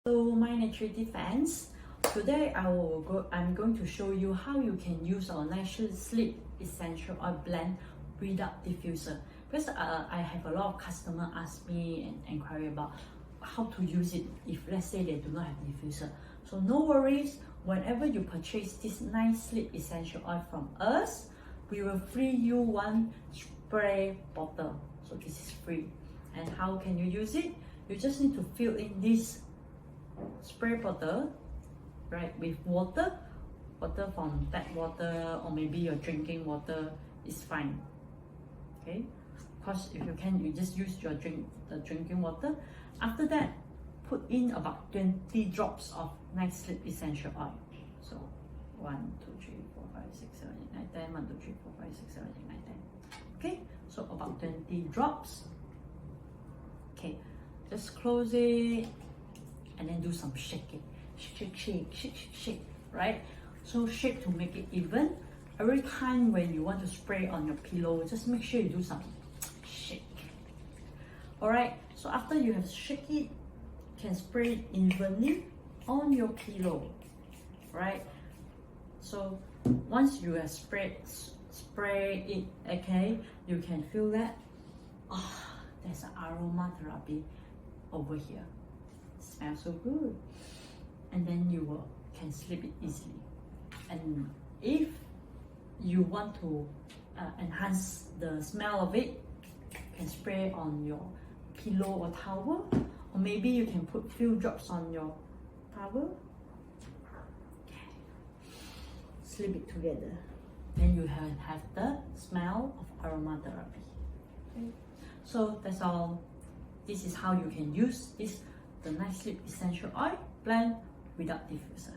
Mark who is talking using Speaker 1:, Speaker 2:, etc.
Speaker 1: Hello, my Naturity fans. Today I'm going to show you how you can use our night sleep essential oil blend without diffuser. Because I have a lot of customers ask me and inquire about how to use it if let's say they do not have diffuser. So no worries, whenever you purchase this night sleep essential oil from us, we will free you one spray bottle. So this is free. And how can you use it? You just need to fill in this spray bottle, right, with water from tap water, or maybe your drinking water is fine. Okay, because if you can, you just use the drinking water. After that, put in about 20 drops of night sleep essential oil. So 1, 2, 3, 4, 5, 6, 7, 8, 9, 10. 1, 2, 3, 4, 5, 6, 7, 8, 9, 10. Okay, so about 20 drops. Okay, just close it and then do some shaking. Shake, right? So shake to make it even. Every time when you want to spray on your pillow, just make sure you do some shake. Alright, so after you have shake it, you can spray it evenly on your pillow, right? So once you have spray it, okay, you can feel that there's an aromatherapy over here. Smells so good, and then you can sleep it easily. And if you want to enhance the smell of it, you can spray on your pillow or towel, or maybe you can put few drops on your towel. Okay. Sleep it together, then you have the smell of aromatherapy. Okay. So that's all. This is how you can use the night sleep essential oil blend without diffuser.